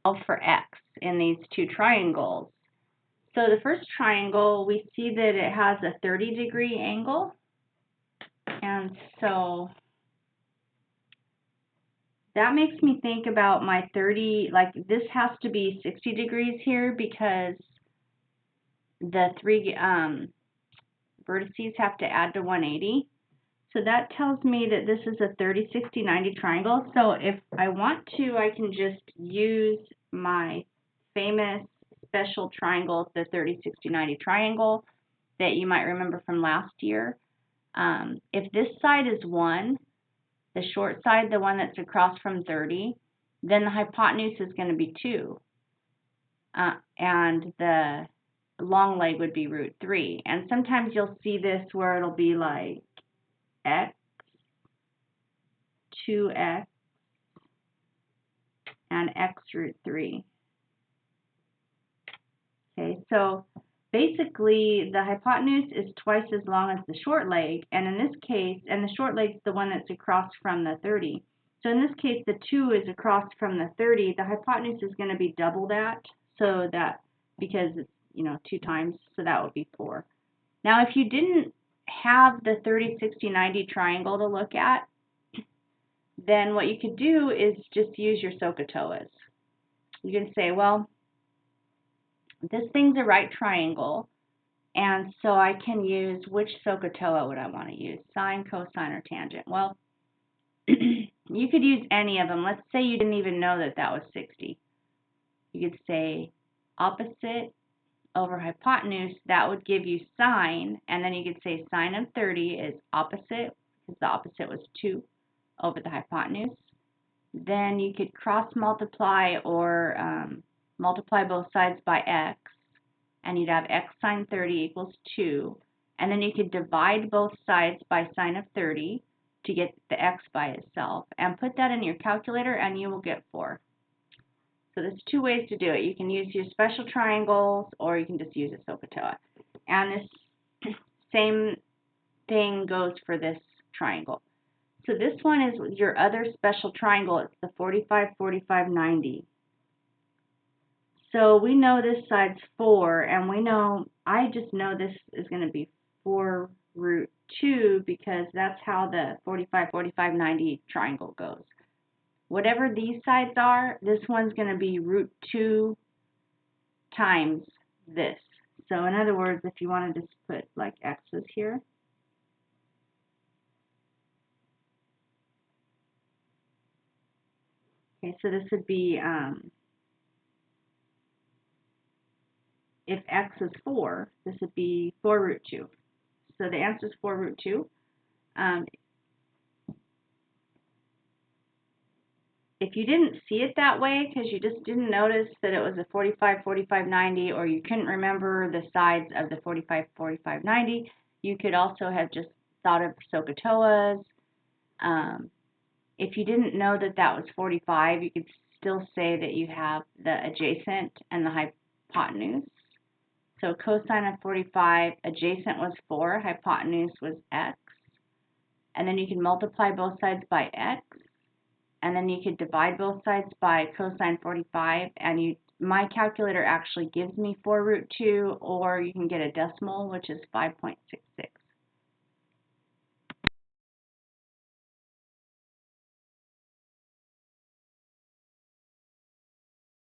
solve for x in these two triangles. So the first triangle, we see that it has a 30-degree angle. And so that makes me think about my 30, like this has to be 60 degrees here because the three vertices have to add to 180. So that tells me that this is a 30, 60, 90 triangle. So if I want to, I can just use my famous special triangle, the 30, 60, 90 triangle that you might remember from last year. If this side is 1, the short side, the one that's across from 30, then the hypotenuse is going to be 2. And the long leg would be root 3. And sometimes you'll see this where it'll be like x, 2x, and x root 3. Okay, so basically the hypotenuse is twice as long as the short leg, and in this case, and the short leg is the one that's across from the 30. So in this case, the 2 is across from the 30. The hypotenuse is going to be double that, so that, because it's, 2 times, so that would be 4. Now, if you didn't have the 30, 60, 90 triangle to look at, then what you could do is just use your SOHCAHTOAs. You can say, well, this thing's a right triangle, and so I can use, which SOHCAHTOA would I want to use, sine, cosine, or tangent? Well, you could use any of them. Let's say you didn't even know that that was 60. You could say opposite over hypotenuse, that would give you sine, and then you could say sine of 30 is opposite, because the opposite was 2 over the hypotenuse. Then you could cross multiply or multiply both sides by x, and you'd have x sine 30 equals 2. And then you could divide both sides by sine of 30 to get the x by itself, and put that in your calculator, and you will get 4. So there's 2 ways to do it. You can use your special triangles, or you can just use a SOHCAHTOA. And this same thing goes for this triangle. So this one is your other special triangle. It's the 45, 45, 90. So we know this side's 4, and we know, I just know this is going to be 4 root 2 because that's how the 45, 45, 90 triangle goes. Whatever these sides are, this one's going to be root 2 times this. So in other words, if you want to just put like x's here, okay, so this would be, if x is 4, this would be 4 root 2. So the answer is 4 root 2. If you didn't see it that way because you just didn't notice that it was a 45, 45, 90, or you couldn't remember the sides of the 45, 45, 90, you could also have just thought of SOHCAHTOAs. If you didn't know that that was 45, you could still say that you have the adjacent and the hypotenuse. So cosine of 45, adjacent was 4, hypotenuse was x. And then you can multiply both sides by x. And then you could divide both sides by cosine 45, and my calculator actually gives me 4 root 2, or you can get a decimal, which is 5.66.